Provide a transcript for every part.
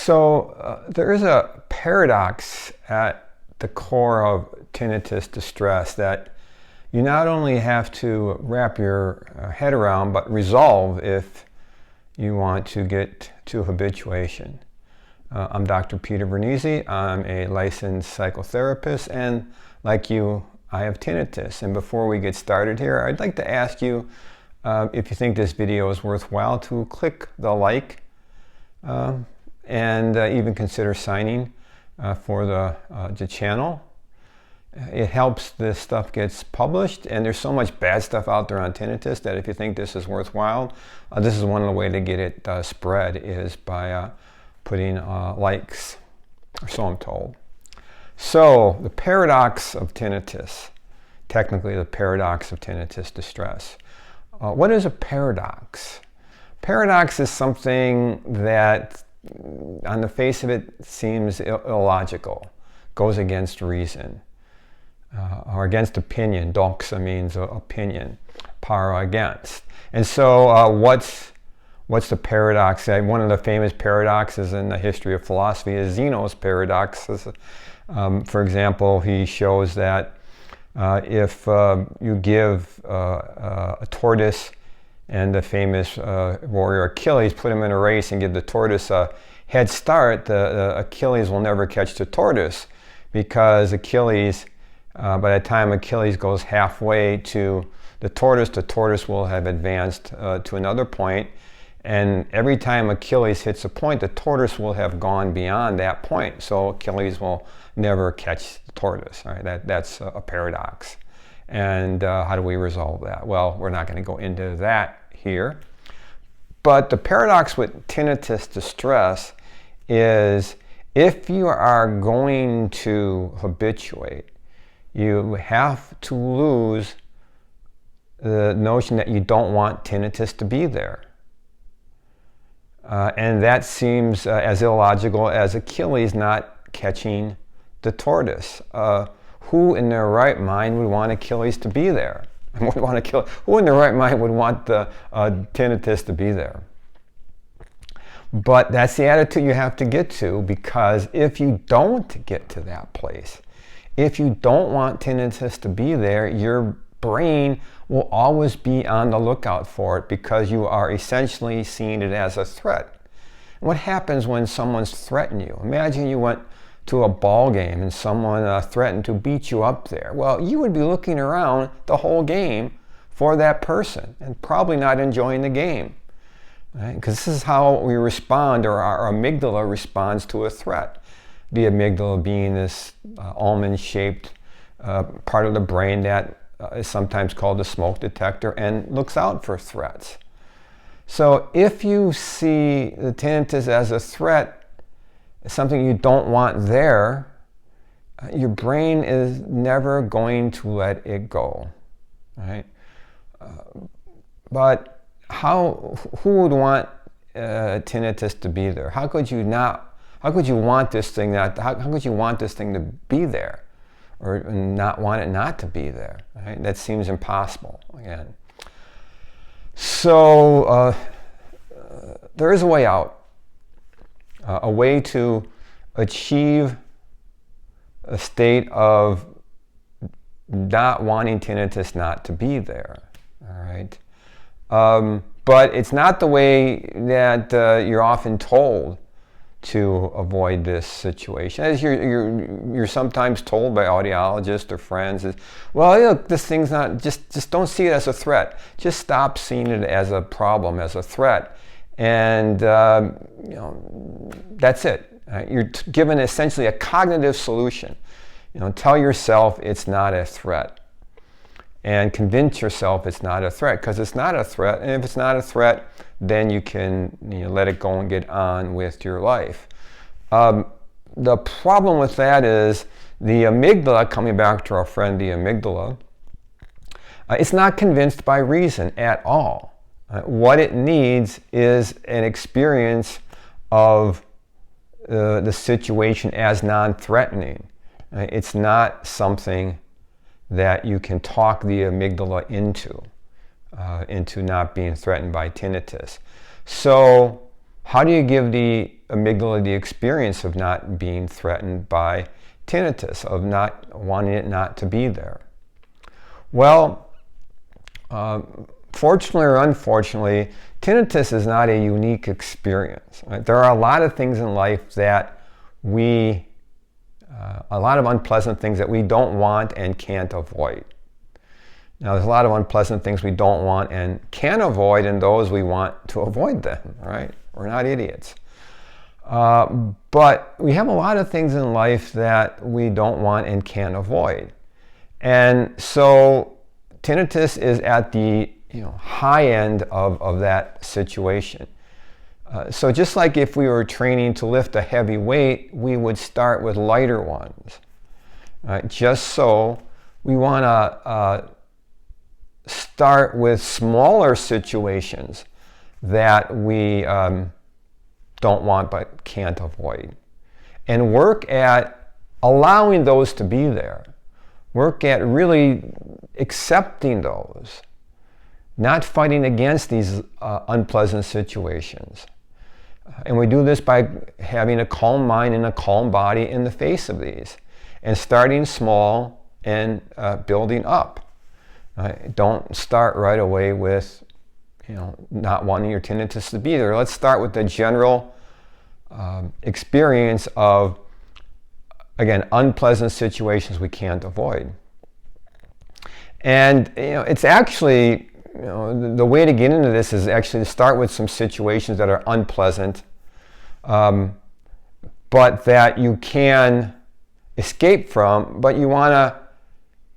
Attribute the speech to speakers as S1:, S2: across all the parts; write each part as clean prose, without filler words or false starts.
S1: There is a paradox at the core of tinnitus distress that you not only have to wrap your head around, but resolve if you want to get to habituation. I'm Dr. Peter Vernizzi. I'm a licensed psychotherapist, and like you, I have tinnitus. And before we get started here, I'd like to ask you if you think this video is worthwhile to click the like and even consider signing for the channel. It helps this stuff gets published, and there's so much bad stuff out there on tinnitus that if you think this is worthwhile, this is one of the ways to get it spread is by putting likes, or so I'm told. So the paradox of tinnitus, technically the paradox of tinnitus distress. What is a paradox? Paradox is something that on the face of it seems illogical, goes against reason. Or against opinion. Doxa means opinion, para against. And so what's the paradox? One of the famous paradoxes in the history of philosophy is Zeno's paradox. For example, he shows that if you give a tortoise and the famous warrior Achilles, put him in a race and give the tortoise a head start, the Achilles will never catch the tortoise, because Achilles, by the time Achilles goes halfway to the tortoise will have advanced to another point, and every time Achilles hits a point, the tortoise will have gone beyond that point, so Achilles will never catch the tortoise. Right? That's a paradox. And how do we resolve that? Well, we're not going to go into that here. But the paradox with tinnitus distress is if you are going to habituate, you have to lose the notion that you don't want tinnitus to be there. And that seems as illogical as Achilles not catching the tortoise. Who in their right mind would want Achilles to be there? Who in their right mind would want the tinnitus to be there? But that's the attitude you have to get to, because if you don't get to that place, if you don't want tinnitus to be there, your brain will always be on the lookout for it, because you are essentially seeing it as a threat. What happens when someone's threatened you? Imagine you went to a ball game and someone threatened to beat you up there. Well, you would be looking around the whole game for that person and probably not enjoying the game. Right? Because this is how we respond, or our amygdala responds to a threat. The amygdala being this almond-shaped part of the brain that is sometimes called the smoke detector and looks out for threats. So if you see the tinnitus as a threat, something you don't want there, your brain is never going to let it go. Right? But who would want tinnitus to be there? How could you want this thing to be there, or not want it not to be there? Right? That seems impossible again. So there is a way out, a way to achieve a state of not wanting tinnitus not to be there. All right. But it's not the way that you're often told to avoid this situation. As you're sometimes told by audiologists or friends is, well, look, this thing's not, just don't see it as a threat. Just stop seeing it as a problem, as a threat. And, that's it. You're given essentially a cognitive solution. Tell yourself it's not a threat. And convince yourself it's not a threat, because it's not a threat. And if it's not a threat, then you can let it go and get on with your life. The problem with that is the amygdala, coming back to our friend the amygdala, it's not convinced by reason at all. What it needs is an experience of the situation as non-threatening. It's not something that you can talk the amygdala into not being threatened by tinnitus. So how do you give the amygdala the experience of not being threatened by tinnitus, of not wanting it not to be there? Well, fortunately or unfortunately, tinnitus is not a unique experience. Right? There are a lot of things in life that a lot of unpleasant things that we don't want and can't avoid. Now, there's a lot of unpleasant things we don't want and can avoid, and those we want to avoid them, right? We're not idiots. But we have a lot of things in life that we don't want and can't avoid. And so tinnitus is at the high end of that situation. So just like if we were training to lift a heavy weight, we would start with lighter ones. Right? Just so we want to start with smaller situations that we don't want but can't avoid. And work at allowing those to be there. Work at really accepting those. Not fighting against these unpleasant situations. And we do this by having a calm mind and a calm body in the face of these. And starting small and building up. Don't start right away with not wanting your tinnitus to be there. Let's start with the general experience of, again, unpleasant situations we can't avoid. And it's actually, the way to get into this is actually to start with some situations that are unpleasant, but that you can escape from, but you want to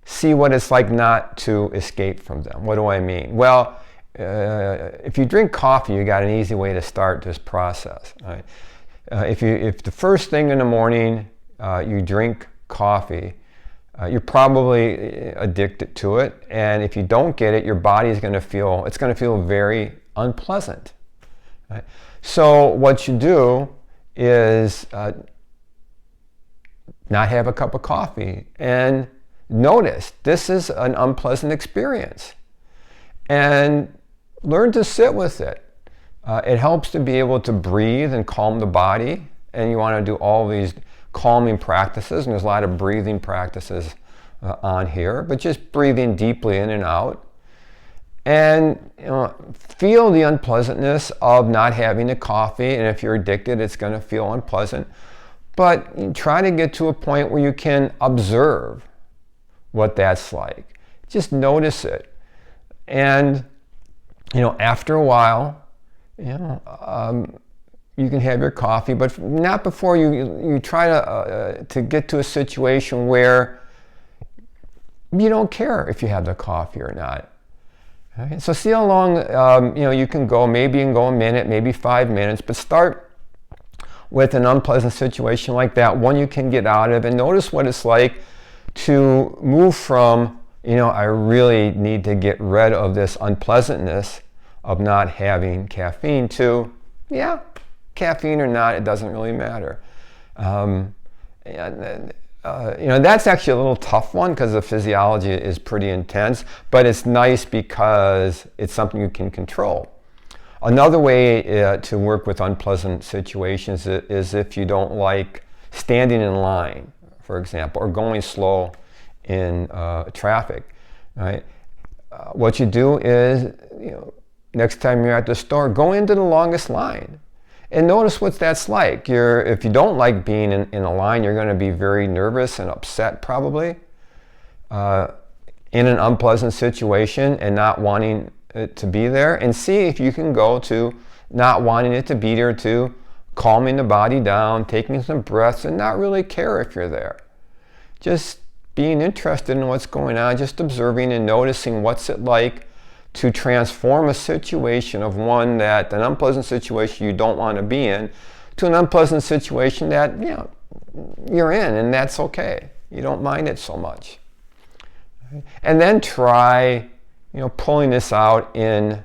S1: see what it's like not to escape from them. What do I mean? Well, if you drink coffee, you got an easy way to start this process. Right? If the first thing in the morning you drink coffee, you're probably addicted to it, and if you don't get it, your body is going to feel very unpleasant. Right? So what you do is not have a cup of coffee and notice this is an unpleasant experience, and learn to sit with it. It helps to be able to breathe and calm the body, and you want to do all these calming practices, and there's a lot of breathing practices on here, but just breathing deeply in and out, and feel the unpleasantness of not having the coffee. And if you're addicted, it's going to feel unpleasant, but try to get to a point where you can observe what that's like. Just notice it, and after a while, you can have your coffee, but not before you try to get to a situation where you don't care if you have the coffee or not. Okay? So see how long you can go. Maybe you can go a minute, maybe 5 minutes, but start with an unpleasant situation like that, one you can get out of, and notice what it's like to move from, I really need to get rid of this unpleasantness of not having caffeine to, caffeine or not, it doesn't really matter. That's actually a little tough one because the physiology is pretty intense, but it's nice because it's something you can control. Another way to work with unpleasant situations is if you don't like standing in line, for example, or going slow in traffic. Right? What you do is, next time you're at the store, go into the longest line and notice what that's like. If you don't like being in a line, you're going to be very nervous and upset probably in an unpleasant situation and not wanting it to be there. And see if you can go to not wanting it to be there, to calming the body down, taking some breaths, and not really care if you're there. Just being interested in what's going on, just observing and noticing what's it like to transform a situation of an unpleasant situation you don't want to be in, to an unpleasant situation that you're in, and that's okay. You don't mind it so much. And then try pulling this out in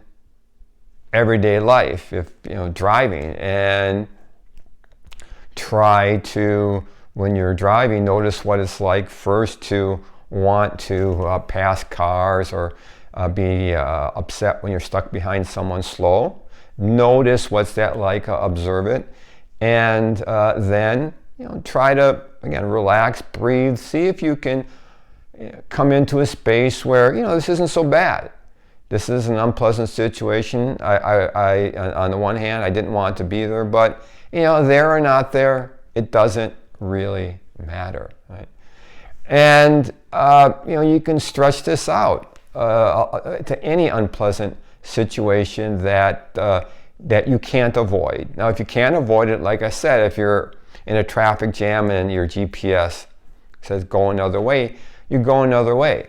S1: everyday life, if driving, and try to, when you're driving, notice what it's like first to want to pass cars or be upset when you're stuck behind someone slow. Notice what's that like, observe it, And then try to, again, relax, breathe, see if you can come into a space where this isn't so bad. This is an unpleasant situation. I on the one hand, I didn't want to be there, but there or not there, it doesn't really matter, right? And you can stretch this out to any unpleasant situation that you can't avoid. Now, if you can't avoid it, like I said, if you're in a traffic jam and your GPS says go another way, you go another way.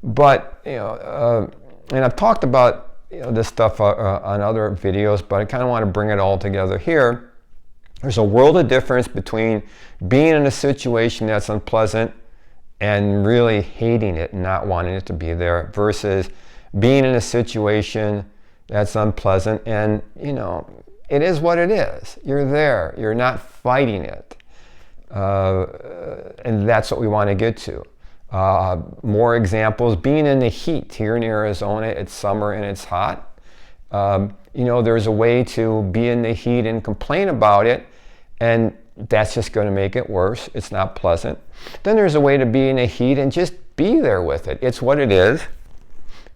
S1: But and I've talked about this stuff on other videos, but I kind of want to bring it all together here. There's a world of difference between being in a situation that's unpleasant and really hating it and not wanting it to be there, versus being in a situation that's unpleasant and it is what it is. You're there. You're not fighting it. And that's what we want to get to. More examples, being in the heat. Here in Arizona, it's summer and it's hot. There's a way to be in the heat and complain about it, and that's just going to make it worse. It's not pleasant. Then there's a way to be in the heat and just be there with it. It's what it is.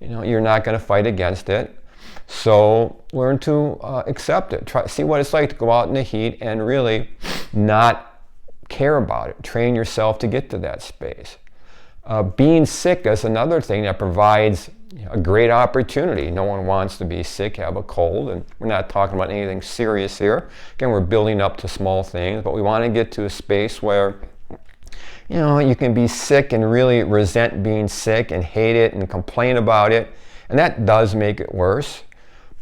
S1: You're not going to fight against it. So learn to accept it. See what it's like to go out in the heat and really not care about it. Train yourself to get to that space. Being sick is another thing that provides a great opportunity. No one wants to be sick, have a cold, and we're not talking about anything serious here. Again, we're building up to small things, but we want to get to a space where you can be sick and really resent being sick and hate it and complain about it, and that does make it worse.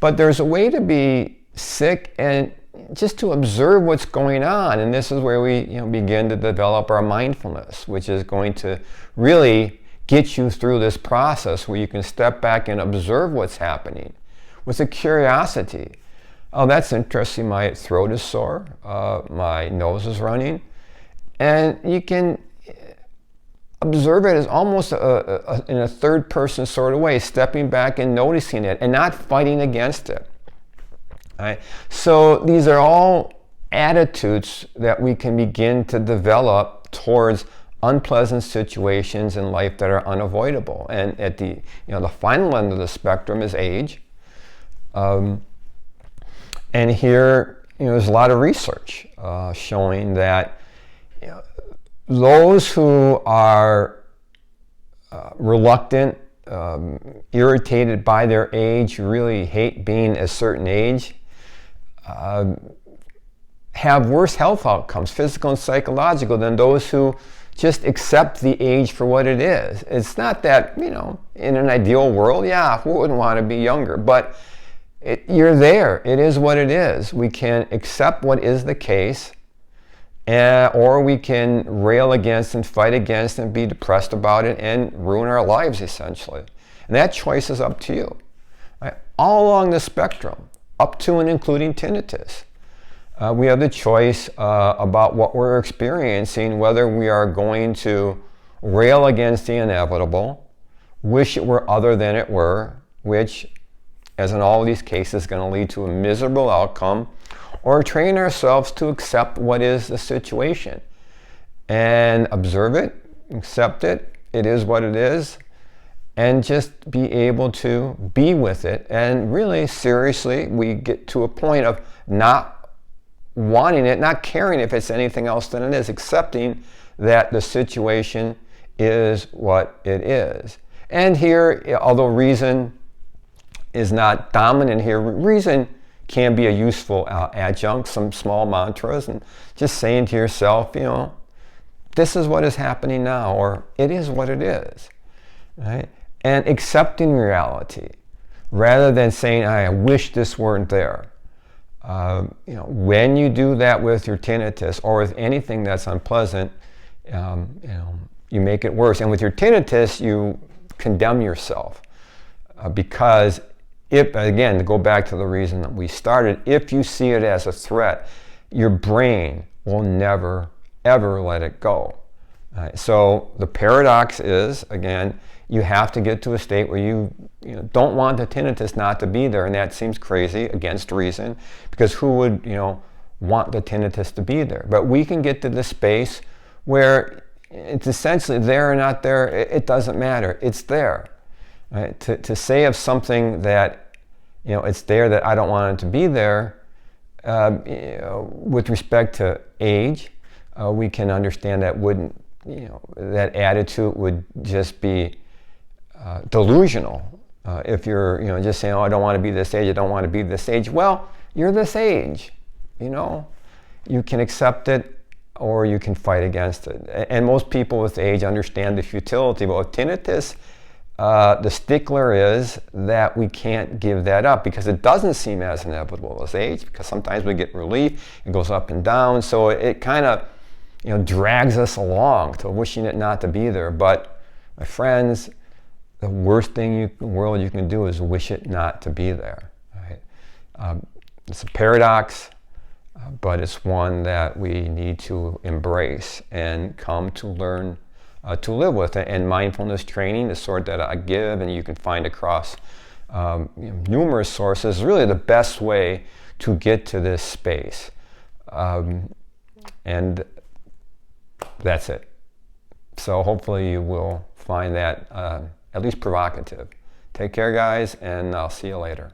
S1: But there's a way to be sick and just to observe what's going on, and this is where we begin to develop our mindfulness, which is going to really get you through this process where you can step back and observe what's happening with a curiosity. Oh, that's interesting. My throat is sore. My nose is running, and you can observe it as almost in a third person sort of way, stepping back and noticing it and not fighting against it. Right? So these are all attitudes that we can begin to develop towards unpleasant situations in life that are unavoidable. And at the the final end of the spectrum is age. And here there's a lot of research showing that those who are reluctant, irritated by their age, really hate being a certain age, have worse health outcomes, physical and psychological, than those who just accept the age for what it is. It's not that, in an ideal world, who wouldn't want to be younger? But you're there. It is what it is. We can accept what is the case, or we can rail against and fight against and be depressed about it and ruin our lives, essentially. And that choice is up to you. Right? All along the spectrum, up to and including tinnitus. We have the choice about what we're experiencing, whether we are going to rail against the inevitable, wish it were other than it were, which, as in all of these cases, is going to lead to a miserable outcome, or train ourselves to accept what is the situation and observe it, accept it, it is what it is, and just be able to be with it. And really, seriously, we get to a point of not wanting it, not caring if it's anything else than it is, accepting that the situation is what it is. And here, although reason is not dominant here, reason can be a useful adjunct, some small mantras, and just saying to yourself, this is what is happening now, or it is what it is, right? And accepting reality, rather than saying, I wish this weren't there. When you do that with your tinnitus or with anything that's unpleasant, you make it worse. And with your tinnitus, you condemn yourself because if, again, to go back to the reason that we started, if you see it as a threat, your brain will never, ever let it go. So the paradox is, again, you have to get to a state where you don't want the tinnitus not to be there, and that seems crazy, against reason, because who would want the tinnitus to be there. But we can get to the space where it's essentially there or not there, it doesn't matter. It's there. Right? To say of something that, it's there that I don't want it to be there, with respect to age, we can understand that wouldn't, that attitude would just be delusional. If you're, just saying, oh, I don't want to be this age, I don't want to be this age. Well, you're this age, You can accept it or you can fight against it. And most people with age understand the futility. But with tinnitus, the stickler is that we can't give that up because it doesn't seem as inevitable as age, because sometimes we get relief, it goes up and down. So it kind of, drags us along to wishing it not to be there. But my friends, the worst thing in the world you can do is wish it not to be there. Right? It's a paradox, but it's one that we need to embrace and come to learn to live with. And mindfulness training, the sort that I give and you can find across numerous sources, is really the best way to get to this space. And that's it. So hopefully you will find that at least provocative. Take care, guys, and I'll see you later.